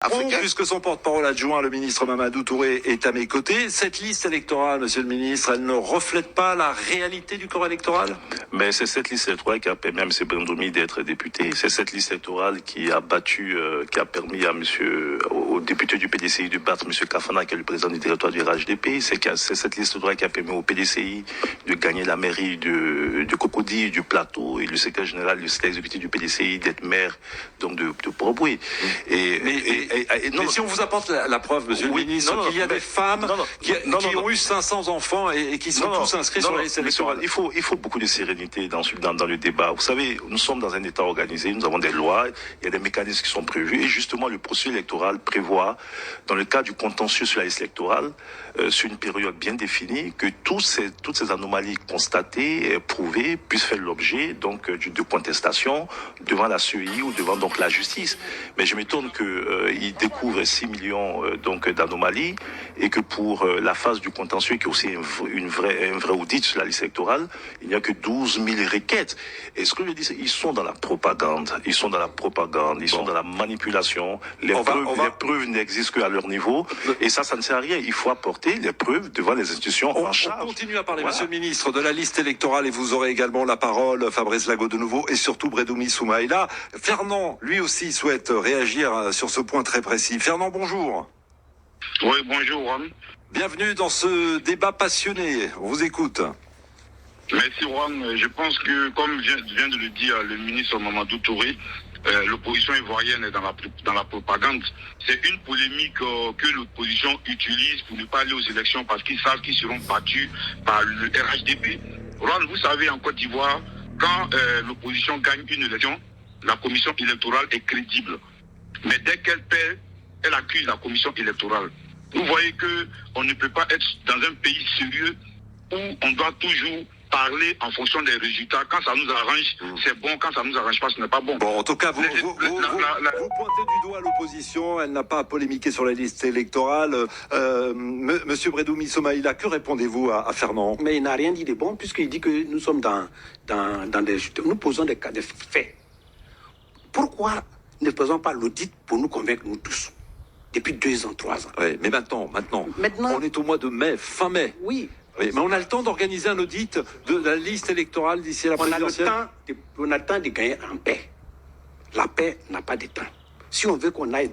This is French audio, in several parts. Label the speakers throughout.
Speaker 1: africaine.
Speaker 2: Puisque son porte-parole adjoint, le ministre Mamadou Touré, est à mes côtés, cette liste électorale, monsieur le ministre, elle ne reflète pas la réalité du corps électoral?
Speaker 3: Mais c'est cette liste électorale qui a permis à M. Brandoumi d'être député. C'est cette liste électorale qui a permis à au député du PDCI de battre M. Kafana, qui est le président du territoire du RHDP. C'est cette liste électorale qui a permis au PDCI de gagner la mairie de Cocody, du Plateau, et le secrétaire général, le secrétaire exécutif du PDCI d'être maire, donc de Port-Boué.
Speaker 2: Mais si on vous apporte la preuve, monsieur le ministre, qu'il y a des femmes qui ont eu 500 enfants et qui sont tous inscrits sur la liste électorale.
Speaker 3: Il faut beaucoup de sérénité dans le débat. Vous savez, nous sommes dans un État organisé, nous avons des lois, il y a des mécanismes qui sont prévus, et justement, le processus électoral prévoit, dans le cas du contentieux sur la liste électorale, sur une période bien définie, que toutes ces anomalies constatées, prouvées, puissent faire l'objet donc de contestation devant la CEI ou devant donc la justice. Mais je m'étonne qu'ils découvrent 6 millions donc d'anomalies, et que pour la phase du contentieux, qui est aussi un vrai audit sur la liste électorale, il n'y a que 12 000 requêtes. Et ce que je dis, c'est qu'ils sont dans la propagande, ils sont dans la manipulation. Les preuves n'existent qu'à leur niveau, et ça ne sert à rien. Il faut apporter les preuves devant les institutions en charge.
Speaker 2: On continue à parler, monsieur le ministre, de la liste électorale, et vous aurez également la parole, Fabrice Lago de nouveau, et surtout Bredoumi Soumaïla. Fernand, lui aussi, souhaite réagir sur ce point très précis. Fernand, bonjour.
Speaker 4: Oui, bonjour, Juan.
Speaker 2: Bienvenue dans ce débat passionné. On vous écoute.
Speaker 4: Merci, Juan. Je pense que, comme vient de le dire le ministre Mamadou Touré, l'opposition ivoirienne est dans la propagande. C'est une polémique que l'opposition utilise pour ne pas aller aux élections parce qu'ils savent qu'ils seront battus par le RHDP. Juan, vous savez, en Côte d'Ivoire, quand l'opposition gagne une élection, la commission électorale est crédible. Mais dès qu'elle perd, elle accuse la commission électorale. Vous voyez qu'on ne peut pas être dans un pays sérieux où on doit toujours parler en fonction des résultats. Quand ça nous arrange, c'est bon. Quand ça nous arrange pas, ce n'est pas bon.
Speaker 2: Bon, en tout cas, vous pointez du doigt l'opposition. Elle n'a pas à polémiquer sur la liste électorale. Monsieur Bredoumi Soumaïla, que répondez-vous à Fernand?
Speaker 5: Mais il n'a rien dit de bon, puisqu'il dit que nous sommes nous posons des cas de faits. Pourquoi ne faisons pas l'audit pour nous convaincre, nous tous, depuis 2 ans, 3 ans?
Speaker 2: Oui, mais maintenant, on est au mois de mai, fin mai.
Speaker 5: Oui.
Speaker 2: Oui, mais on a le temps d'organiser un audit de la liste électorale d'ici à la présidentielle.
Speaker 5: On a le temps de gagner en paix. La paix n'a pas de temps. Si on veut qu'on aille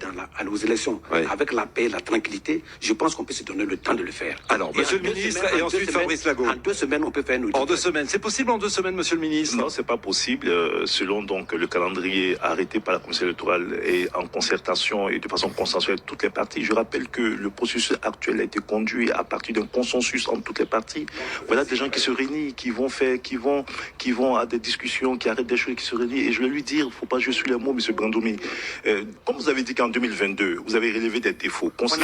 Speaker 5: aux élections avec la paix et la tranquillité, je pense qu'on peut se donner le temps de le faire.
Speaker 2: Alors, monsieur le ministre, et ensuite Fabrice Lago.
Speaker 5: En 2 semaines, on peut faire un audit.
Speaker 2: En 2 semaines. C'est possible en 2 semaines, monsieur le ministre?
Speaker 3: Non, c'est pas possible. Selon donc le calendrier arrêté par la commission électorale et en concertation et de façon consensuelle avec toutes les parties. Je rappelle que le processus actuel a été conduit à partir d'un consensus entre toutes les parties. Voilà des gens qui se réunissent, qui vont à des discussions, qui arrêtent des choses, qui se réunissent. Et je vais lui dire, faut pas jouer sur les mots, monsieur Brandoumi. Comme vous avez dit qu'en 2022, vous avez relevé des défauts.
Speaker 2: S'il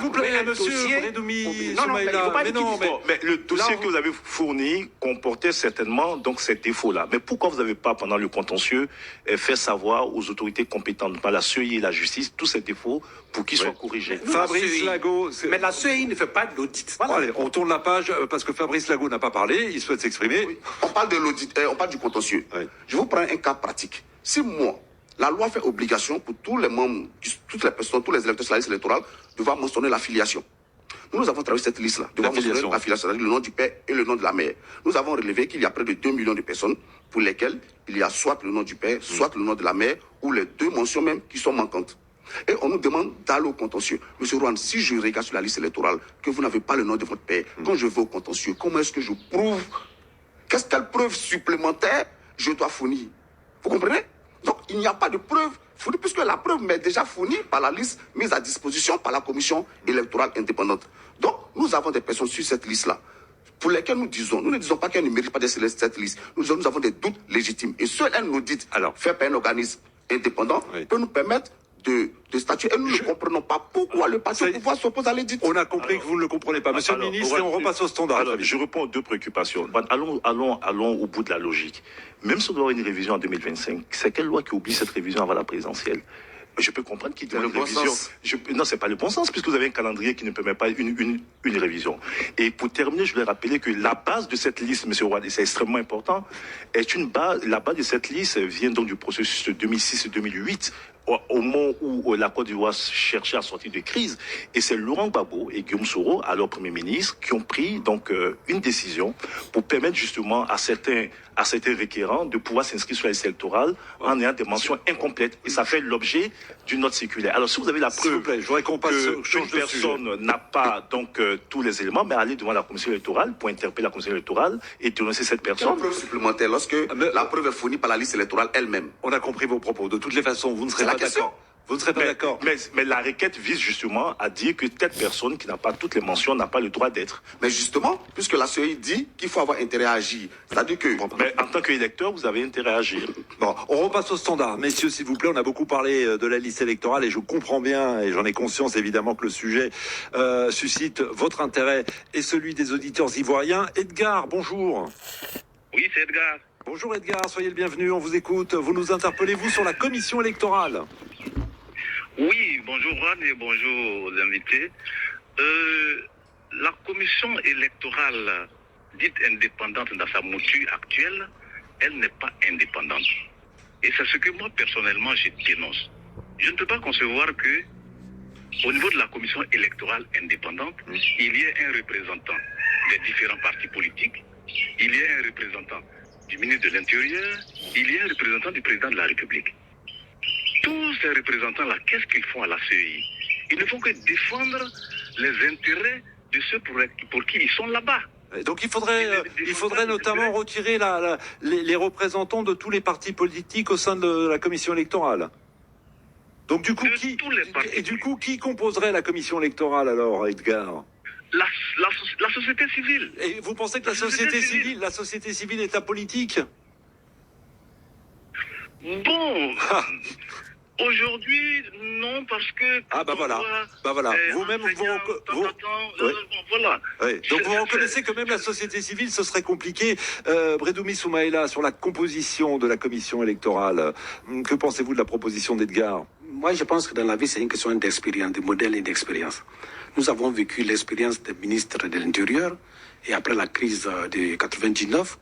Speaker 2: vous plaît, monsieur Bredoumi Soumaïla.
Speaker 3: Mais le dossier que vous avez fourni comportait certainement donc ces défauts-là. Mais pourquoi vous n'avez pas, pendant le contentieux, fait savoir aux autorités compétentes, par la CEI et la justice, tous ces défauts pour qu'ils soient corrigés?
Speaker 2: Fabrice Lago.
Speaker 5: Mais la CEI ne fait pas d'audit.
Speaker 2: Voilà. Allez, on tourne la page parce que Fabrice Lago n'a pas parlé. Il souhaite s'exprimer.
Speaker 1: Oui. On parle de l'audit, on parle du contentieux. Oui. Je vous prends un cas pratique. Si moi, la loi fait obligation pour tous les membres, toutes les personnes, tous les électeurs sur la liste électorale, de devoir mentionner l'affiliation. Nous avons travaillé cette liste-là, de mentionner l'affiliation, c'est-à-dire le nom du père et le nom de la mère. Nous avons relevé qu'il y a près de 2 millions de personnes pour lesquelles il y a soit le nom du père, soit le nom de la mère, ou les 2 mentions même qui sont manquantes. Et on nous demande d'aller au contentieux. Monsieur Rouen, si je regarde sur la liste électorale que vous n'avez pas le nom de votre père, quand je vais au contentieux, comment est-ce que je prouve? Quelle preuve supplémentaire je dois fournir? Vous comprenez? Donc, il n'y a pas de preuve fournie, puisque la preuve m'est déjà fournie par la liste mise à disposition par la commission électorale indépendante. Donc, nous avons des personnes sur cette liste-là, pour lesquelles nous ne disons pas qu'elles ne méritent pas d'être sur cette liste. Nous avons des doutes légitimes. Et seul un audit fait par un organisme indépendant peut nous permettre de statuer. Et nous ne comprenons pas pourquoi le parti au pouvoir s'oppose à l'édit.
Speaker 2: On a compris que vous ne le comprenez pas. Monsieur le ministre, et on repasse au standard.
Speaker 3: Alors, je réponds aux 2 préoccupations. Allons au bout de la logique. Même si on doit avoir une révision en 2025, c'est quelle loi qui oublie cette révision avant la présidentielle? Je peux comprendre qu'il y a une révision. Non, c'est pas le bon sens, puisque vous avez un calendrier qui ne permet pas une révision. Et pour terminer, je voulais rappeler que la base de cette liste, monsieur Roy, et c'est extrêmement important, est une base. La base de cette liste vient donc du processus de 2006 et 2008, au moment où la Côte d'Ivoire cherchait à sortir de crise. Et c'est Laurent Gbagbo et Guillaume Soro, alors Premier ministre, qui ont pris donc une décision pour permettre justement à certains requérants de pouvoir s'inscrire sur la liste électorale en ayant des mentions incomplètes. Et ça fait l'objet d'une note circulaire. Alors si vous avez la preuve qu'une personne n'a pas donc tous les éléments, mais allez devant la commission électorale pour interpeller la commission électorale et dénoncer cette personne.
Speaker 1: Une preuve supplémentaire lorsque la preuve est fournie par la liste électorale elle-même.
Speaker 2: On a compris vos propos. De toutes les façons, vous ne serez pas d'accord. Vous ne serez pas d'accord.
Speaker 3: Mais la requête vise justement à dire que telle personne qui n'a pas toutes les mentions n'a pas le droit d'être.
Speaker 1: Mais justement, puisque la CEI dit qu'il faut avoir intérêt à agir, c'est-à-dire que...
Speaker 3: Mais en tant qu'électeur, vous avez intérêt à agir.
Speaker 2: Bon, on repasse au standard. Messieurs, s'il vous plaît, on a beaucoup parlé de la liste électorale et je comprends bien, et j'en ai conscience évidemment que le sujet suscite votre intérêt et celui des auditeurs ivoiriens. Edgar, bonjour.
Speaker 6: Oui, c'est Edgar.
Speaker 2: Bonjour Edgar, soyez le bienvenu, on vous écoute. Vous nous interpellez, vous, sur la commission électorale.
Speaker 6: Oui, bonjour Juan et bonjour aux invités. La commission électorale dite indépendante dans sa mouture actuelle, elle n'est pas indépendante. Et c'est ce que moi personnellement je dénonce. Je ne peux pas concevoir que au niveau de la commission électorale indépendante, il y ait un représentant des différents partis politiques, il y ait un représentant du ministre de l'Intérieur, il y ait un représentant du président de la République. Tous ces représentants-là, qu'est-ce qu'ils font à la CEI? Ils ne font que défendre les intérêts de ceux pour qui ils sont là-bas.
Speaker 2: Donc il faudrait notamment retirer les représentants de tous les partis politiques au sein de la commission électorale. Donc du coup, qui composerait la commission électorale alors, Edgar?
Speaker 6: La société civile.
Speaker 2: Et vous pensez que la société civile est apolitique?
Speaker 6: Bon, aujourd'hui, non, parce que...
Speaker 2: Ah bah voilà. Vous-même,
Speaker 6: voilà.
Speaker 2: Oui. Donc vous reconnaissez que même la société civile, ce serait compliqué. Bredoumi Soumaïla, sur la composition de la commission électorale, que pensez-vous de la proposition d'Edgar?
Speaker 5: Moi, je pense que dans la vie, c'est une question d'expérience, de modèle et d'expérience. Nous avons vécu l'expérience des ministres de l'Intérieur et après la crise de 99,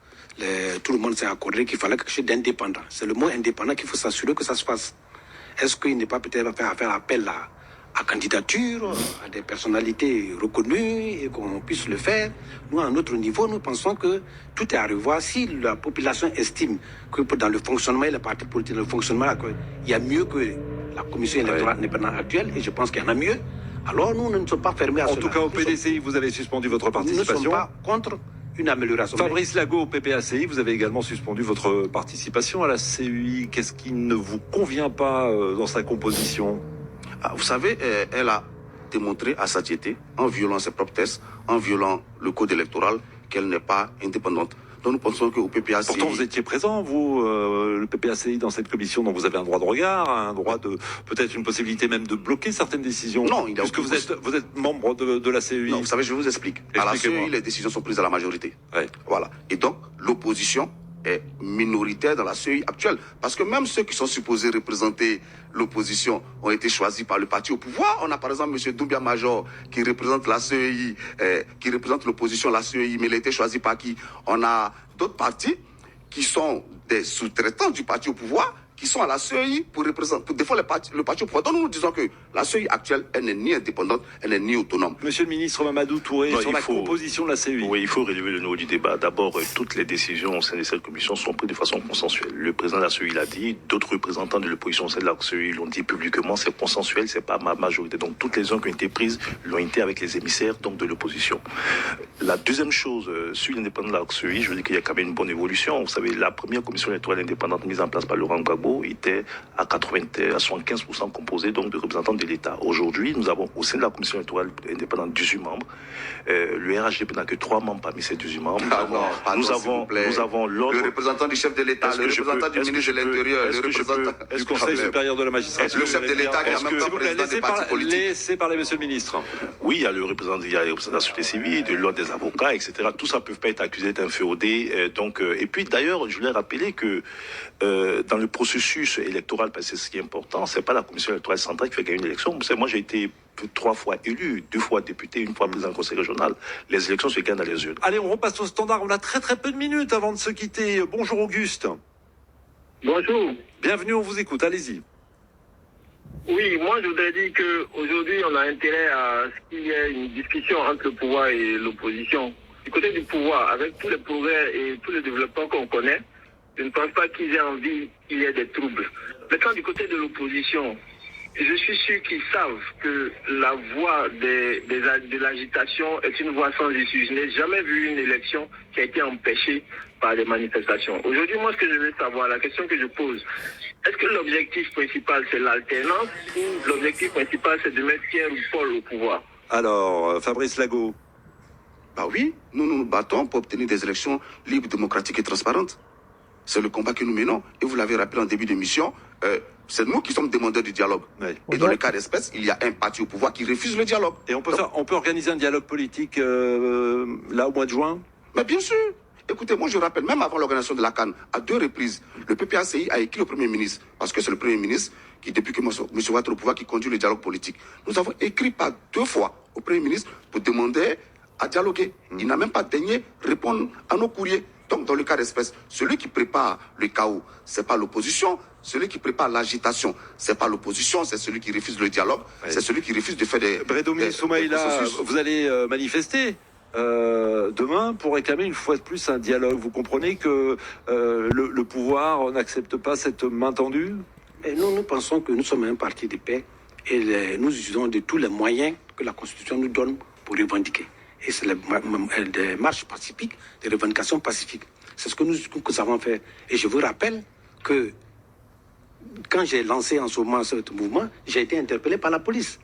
Speaker 5: tout le monde s'est accordé qu'il fallait quelque chose d'indépendant. C'est le mot indépendant qu'il faut s'assurer que ça se fasse. Est-ce qu'il n'est pas peut-être faire appel à candidature, à des personnalités reconnues et qu'on puisse le faire? Nous, à notre niveau, nous pensons que tout est à revoir. Si la population estime que dans le fonctionnement et les partis politiques, dans le fonctionnement, il y a mieux que la commission électorale indépendante actuelle, et je pense qu'il y en a mieux, alors nous ne sommes pas fermés à cela.
Speaker 2: En tout cas, au PDCI, vous avez suspendu votre participation.
Speaker 5: Nous ne sommes pas contre une amélioration.
Speaker 2: Fabrice Lago, au PPACI, vous avez également suspendu votre participation à la CEI. Qu'est-ce qui ne vous convient pas dans sa composition?
Speaker 1: Vous savez, elle a démontré à satiété, en violant ses propres tests, en violant le code électoral, qu'elle n'est pas indépendante. Donc nous pensons qu'au PPACI...
Speaker 2: Pourtant vous étiez présent, vous, le PPACI, dans cette commission, donc vous avez un droit de regard, un droit de... peut-être une possibilité même de bloquer certaines décisions.
Speaker 1: Non, il y a
Speaker 2: puisque vous êtes membre de la CEI.
Speaker 1: Non, vous savez, je vous explique. À la CEI, les décisions sont prises à la majorité.
Speaker 2: Ouais.
Speaker 1: Voilà. Et donc, l'opposition est minoritaire dans la CEI actuelle. Parce que même ceux qui sont supposés représenter l'opposition ont été choisis par le parti au pouvoir. On a par exemple M. Doumbia Major qui représente la CEI, qui représente l'opposition, la CEI, mais il a été choisi par qui? On a d'autres partis qui sont des sous-traitants du parti au pouvoir, qui sont à la CEI pour défendre le parti au pouvoir. Donc nous disons que la CEI actuelle, elle n'est ni indépendante, elle n'est ni autonome.
Speaker 2: Monsieur le ministre Mamadou Touré, sur la composition de la CEI.
Speaker 3: Oui, il faut relever le niveau du débat. D'abord, toutes les décisions au sein de cette commission sont prises de façon consensuelle. Le président de la CEI l'a dit, d'autres représentants de l'opposition au sein de la CEI l'ont dit publiquement, c'est consensuel, c'est pas ma majorité. Donc toutes les décisions qui ont été prises l'ont été avec les émissaires donc de l'opposition. La deuxième chose, sur l'indépendance de la CEI, je veux dire qu'il y a quand même une bonne évolution. Vous savez, la première commission électorale indépendante mise en place par Laurent Gbagbo était à 75% composé donc de représentants de l'État. Aujourd'hui, nous avons au sein de la commission électorale indépendante 18 membres. Le RHDP n'a que 3 membres parmi ces 18 membres. Nous avons l'ordre.
Speaker 1: Le représentant du chef de l'État, le représentant du ministre de l'Intérieur, le représentant
Speaker 2: du Conseil supérieur de la magistrature.
Speaker 1: Le chef de l'État qui a même pas président des partis politiques.
Speaker 2: Laissez parler, monsieur le ministre.
Speaker 3: Oui, il y a le représentant de la société civile, de l'ordre des avocats, etc. Tout ça ne peut pas être accusé d'être inféodé. Et puis d'ailleurs, je voulais rappeler que dans le processus électoral, parce que ce qui est important, c'est pas la commission électorale centrale qui fait gagner une élection. Vous savez, moi j'ai été 3 fois élu, 2 fois député, 1 fois président du conseil régional. Les élections se gagnent dans les urnes.
Speaker 2: Allez, on repasse au standard. On a très peu de minutes avant de se quitter. Bonjour Auguste.
Speaker 7: Bonjour.
Speaker 2: Bienvenue, on vous écoute. Allez-y.
Speaker 7: Oui, moi je voudrais dire qu'aujourd'hui on a intérêt à ce qu'il y ait une discussion entre le pouvoir et l'opposition. Du côté du pouvoir, avec tous les progrès et tous les développements qu'on connaît, je ne pense pas qu'ils aient envie qu'il y ait des troubles. Maintenant du côté de l'opposition, je suis sûr qu'ils savent que la voie de l'agitation est une voie sans issue. Je n'ai jamais vu une élection qui a été empêchée par des manifestations. Aujourd'hui, moi, ce que je veux savoir, la question que je pose, est-ce que l'objectif principal, c'est l'alternance ou l'objectif principal, c'est de mettre Pierre ou Paul au pouvoir?
Speaker 2: Alors, Fabrice Lago.
Speaker 1: Bah oui, nous nous battons pour obtenir des élections libres, démocratiques et transparentes. C'est le combat que nous menons. Et vous l'avez rappelé en début d'émission, c'est nous qui sommes demandeurs du dialogue.
Speaker 2: Ouais.
Speaker 1: Et dans le cas d'espèce, il y a un parti au pouvoir qui refuse le dialogue.
Speaker 2: Et on peut organiser un dialogue politique là au mois de juin?
Speaker 1: Mais bien sûr. Écoutez, moi je rappelle, même avant l'organisation de la CAN, à 2 reprises, le PPACI a écrit au Premier ministre, parce que c'est le Premier ministre qui, depuis que M. Ouattara est au pouvoir, qui conduit le dialogue politique. Nous avons écrit par 2 fois au Premier ministre pour demander à dialoguer. Il n'a même pas daigné répondre à nos courriers. Donc, dans le cas d'espèce, celui qui prépare le chaos, c'est pas l'opposition. Celui qui prépare l'agitation, c'est pas l'opposition, c'est celui qui refuse le dialogue, c'est celui qui refuse de faire des...
Speaker 2: Bredoumi Soumaïla, vous allez manifester demain pour réclamer une fois de plus un dialogue. Vous comprenez que le pouvoir n'accepte pas cette main tendue?
Speaker 5: Et nous pensons que nous sommes un parti de paix et nous utilisons de tous les moyens que la Constitution nous donne pour revendiquer. Et c'est des marches pacifiques, des revendications pacifiques. C'est ce que nous avons fait. Et je vous rappelle que quand j'ai lancé en ce moment ce mouvement, j'ai été interpellé par la police.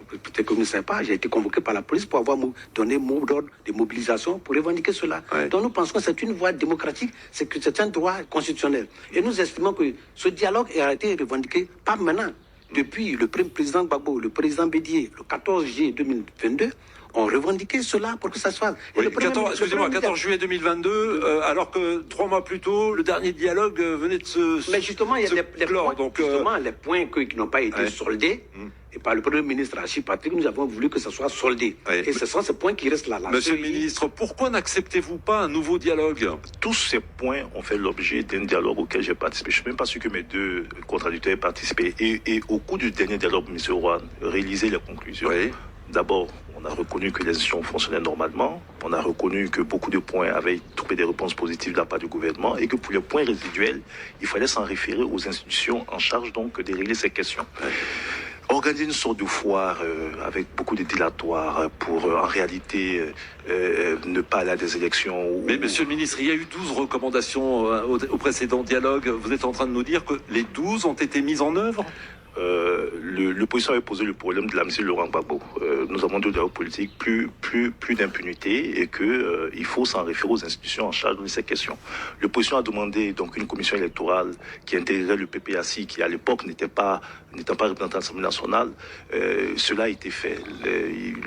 Speaker 5: Peut-être que vous ne savez pas, j'ai été convoqué par la police pour avoir donné mot d'ordre de mobilisation pour revendiquer cela. Ouais. Donc nous pensons que c'est une voie démocratique, c'est un droit constitutionnel. Et nous estimons que ce dialogue a été revendiqué, pas maintenant, depuis le président Gbagbo, le président Bédié, le 14 juillet 2022, ont revendiqué cela pour que ça se fasse.
Speaker 2: Oui, 14 juillet 2022, alors que 3 mois plus tôt, le dernier dialogue venait de se...
Speaker 5: Mais justement, il y a les points qui n'ont pas été
Speaker 2: ouais.
Speaker 5: soldés. Et par le Premier ministre Achille Patrick, nous avons voulu que ça soit soldé. Ouais. Et ce sont ces points qui restent là.
Speaker 2: Monsieur le ministre, pourquoi n'acceptez-vous pas un nouveau dialogue?
Speaker 3: Tous ces points ont fait l'objet d'un dialogue auquel j'ai participé. Je ne suis même pas sûr que mes 2 contradicteurs aient participé. Et au cours du dernier dialogue, M. Rouen, réaliser les conclusions. Oui. D'abord, on a reconnu que les institutions fonctionnaient normalement. On a reconnu que beaucoup de points avaient trouvé des réponses positives de la part du gouvernement et que pour les points résiduels, il fallait s'en référer aux institutions en charge donc de régler ces questions. Organiser une sorte de foire avec beaucoup de dilatoires pour en réalité ne pas aller à des élections.
Speaker 2: Mais monsieur le ministre, il y a eu 12 recommandations au précédent dialogue. Vous êtes en train de nous dire que les 12 ont été mises en œuvre?
Speaker 3: L'opposition avait posé le problème de l'amnistie de Laurent Gbagbo. Nous avons deux dialogues politiques, plus d'impunité et que il faut s'en référer aux institutions en charge de ces questions. L'opposition a demandé donc une commission électorale qui intégrerait le PPACI, qui à l'époque n'était pas représentant de l'Assemblée nationale. Cela a été fait.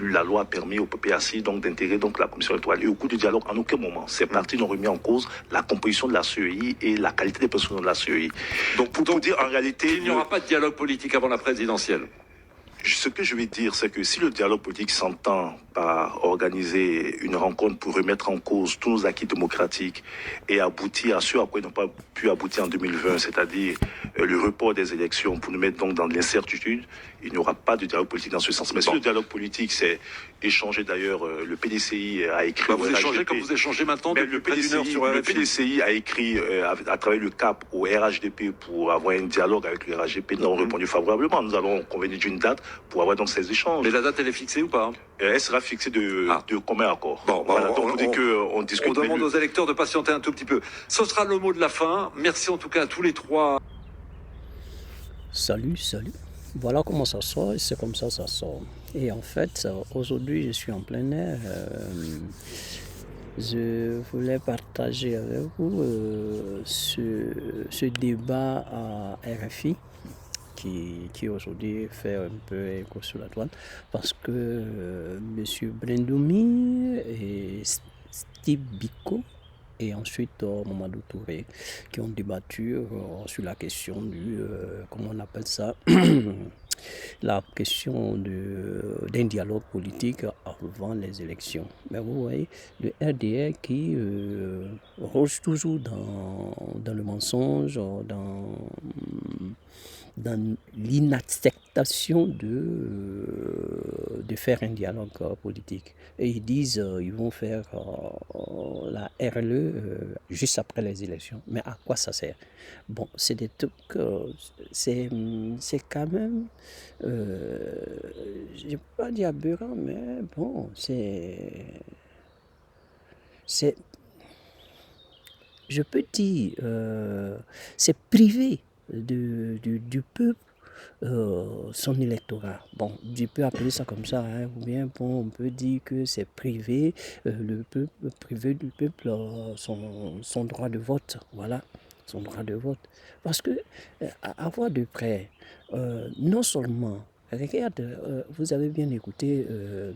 Speaker 3: La loi a permis au PPACI donc d'intégrer donc la commission électorale. Et au cours du dialogue, en aucun moment, ces partis n'ont remis en cause la composition de la CEI et la qualité des personnes de la CEI.
Speaker 2: Donc pour dire en réalité, il n'y aura pas de dialogue politique avant la présidentielle.
Speaker 3: Ce que je vais dire, c'est que si le dialogue politique s'entend par organiser une rencontre pour remettre en cause tous nos acquis démocratiques et aboutir à ce à quoi ils n'ont pas pu aboutir en 2020, c'est-à-dire le report des élections pour nous mettre donc dans l'incertitude, il n'y aura pas de dialogue politique dans ce sens. Mais si le dialogue politique, c'est échanger d'ailleurs, le PDCI a écrit...
Speaker 2: vous échangez comme vous échangez maintenant
Speaker 3: depuis près d'une heure sur RFI. Le PDCI a écrit à travers le CAP au RHDP pour avoir un dialogue avec le RHDP. Nous avons répondu favorablement. Nous allons convenir d'une date pour avoir donc ces échanges.
Speaker 2: Mais la date, elle est fixée ou pas?
Speaker 3: Elle sera fixée de commun accord.
Speaker 2: Bon,
Speaker 3: voilà, donc on dit qu'on discute.
Speaker 2: On demande aux électeurs de patienter un tout petit peu. Ce sera le mot de la fin. Merci en tout cas à tous les trois.
Speaker 8: Salut. Voilà comment ça sort et c'est comme ça sort. Et en fait, aujourd'hui, je suis en plein air. Je voulais partager avec vous ce débat à RFI qui aujourd'hui fait un peu écho sur la toile parce que M. Bredoumi et Steve Biko et ensuite Mamadou Touré qui ont débattu sur la question du, comment on appelle ça, la question d'un dialogue politique avant les élections. Mais vous voyez, le RDR qui roge toujours dans le mensonge, dans l'inacceptation de faire un dialogue politique. Et ils disent ils vont faire la RLE juste après les élections. Mais à quoi ça sert? Bon, c'est des trucs, c'est quand même, je ne vais pas dire aberrant, mais bon, je peux dire, c'est privé du peuple son électorat. Bon, je peux appeler ça comme ça, hein, ou bien bon, on peut dire que c'est privé, le peuple, privé du peuple son droit de vote, voilà, son droit de vote. Parce que avoir de près, non seulement, regarde, vous avez bien écouté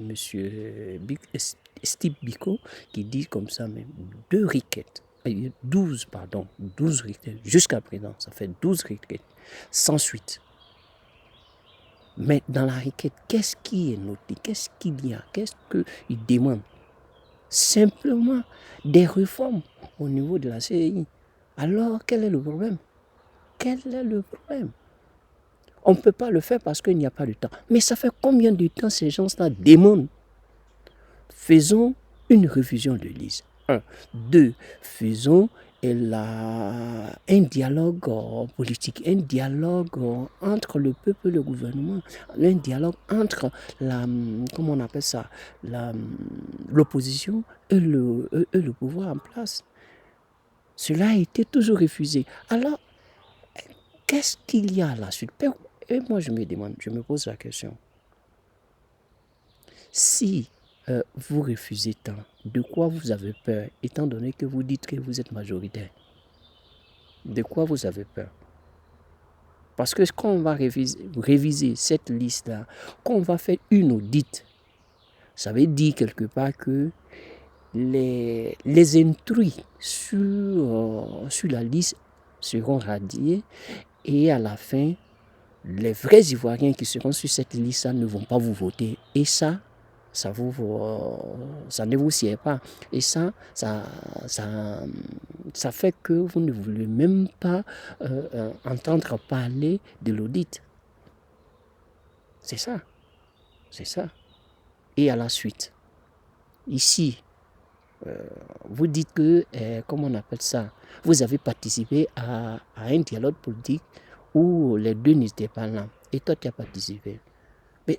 Speaker 8: monsieur Steve Biko qui dit comme ça, mais 2 requêtes. 12 requêtes, jusqu'à présent, ça fait 12 requêtes, sans suite. Mais dans la requête, qu'est-ce qui est noté? Qu'est-ce qu'il y a? Qu'est-ce qu'il demande? Simplement des réformes au niveau de la CEI. Alors, quel est le problème? Quel est le problème? On ne peut pas le faire parce qu'il n'y a pas de temps. Mais ça fait combien de temps ces gens-là demandent? Faisons une révision de liste. 1. 2. Faisons un dialogue politique, un dialogue entre le peuple et le gouvernement, un dialogue entre comment on appelle ça, l'opposition et le pouvoir en place. Cela a été toujours refusé. Alors, qu'est-ce qu'il y a à la suite? Et moi, je me pose la question. Si vous refusez tant, de quoi vous avez peur, étant donné que vous dites que vous êtes majoritaire? De quoi vous avez peur? Parce que quand on va réviser cette liste-là, quand on va faire une audite, ça veut dire quelque part que les intrus sur la liste seront radiés et à la fin, les vrais Ivoiriens qui seront sur cette liste-là ne vont pas vous voter. Et ça ne vous sied pas. Et ça fait que vous ne voulez même pas entendre parler de l'audit. C'est ça. Et à la suite, ici, vous dites que, comment on appelle ça, vous avez participé à un dialogue politique où les deux n'étaient pas là. Et toi, tu as participé. Mais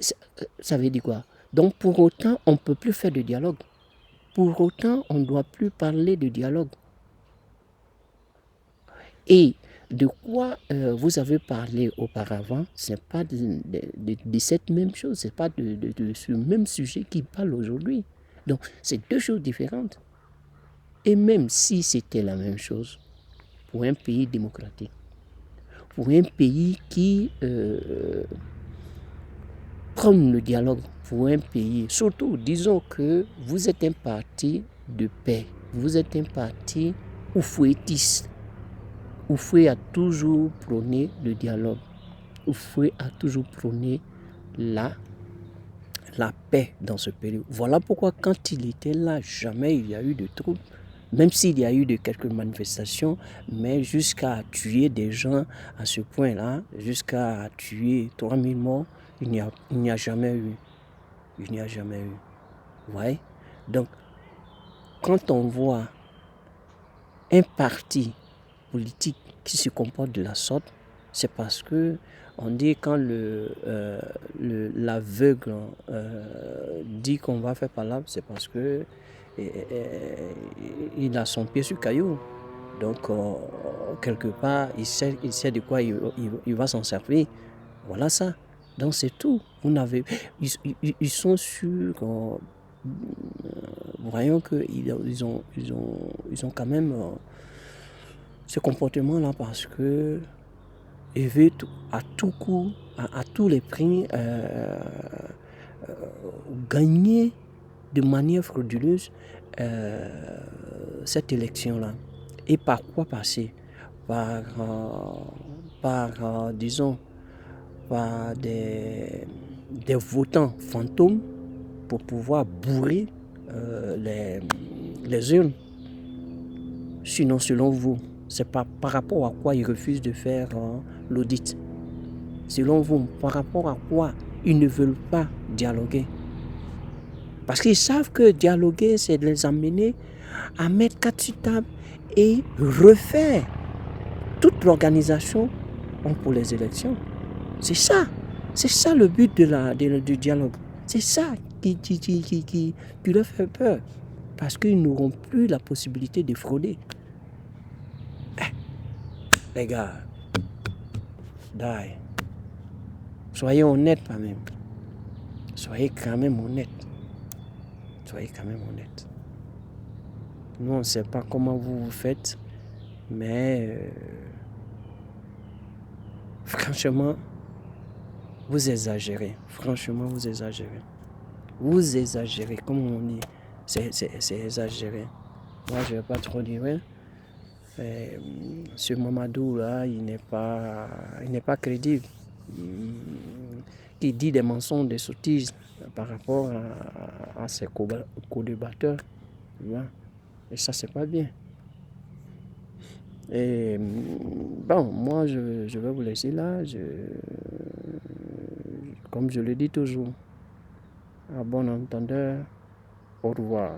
Speaker 8: ça veut dire quoi? Donc, pour autant, on ne peut plus faire de dialogue. Pour autant, on ne doit plus parler de dialogue. Et de quoi vous avez parlé auparavant, ce n'est pas de cette même chose, ce n'est pas de ce même sujet qui parle aujourd'hui. Donc, c'est 2 choses différentes. Et même si c'était la même chose, pour un pays démocratique, pour un pays qui prône le dialogue, pour un pays, surtout, disons que vous êtes un parti de paix, vous êtes un parti oufouettiste. Oufoué a toujours prôné le dialogue. Oufoué a toujours prôné la paix dans ce pays. Voilà pourquoi quand il était là, jamais il y a eu de troubles. Même s'il y a eu de quelques manifestations, mais jusqu'à tuer des gens à ce point-là, jusqu'à tuer 3000 morts, il n'y a jamais eu. Il n'y a jamais eu. Vous voyez? Donc, quand on voit un parti politique qui se comporte de la sorte, c'est parce que on dit quand l'aveugle dit qu'on va faire par là, c'est parce que il a son pied sur caillou. Donc quelque part, il sait de quoi il va s'en servir. Voilà ça. Donc c'est tout. Ils sont sûrs. Voyons qu'ils ont quand même ce comportement-là parce que ils veulent à tout coup, à tous les prix, gagner de manière frauduleuse cette élection-là. Et par quoi passer? Disons, par des votants fantômes pour pouvoir bourrer les urnes. Sinon, selon vous, c'est par rapport à quoi ils refusent de faire l'audit? Selon vous, par rapport à quoi ils ne veulent pas dialoguer? Parce qu'ils savent que dialoguer, c'est de les amener à mettre 4 sur table et refaire toute l'organisation pour les élections. C'est ça le but du dialogue. C'est ça qui leur fait peur. Parce qu'ils n'auront plus la possibilité de frauder. Les gars, soyez honnêtes quand même. Soyez quand même honnêtes. Nous, on ne sait pas comment vous faites, mais franchement, vous exagérez. Vous exagérez, comme on dit. C'est exagéré. Moi, je ne vais pas trop dire. Ce Mamadou-là, il n'est pas crédible. Il dit des mensonges, des sottises par rapport à ses co-débatteurs. Et ça, c'est pas bien. Et bon, moi, je vais vous laisser là. Comme je le dis toujours, à bon entendeur, au revoir.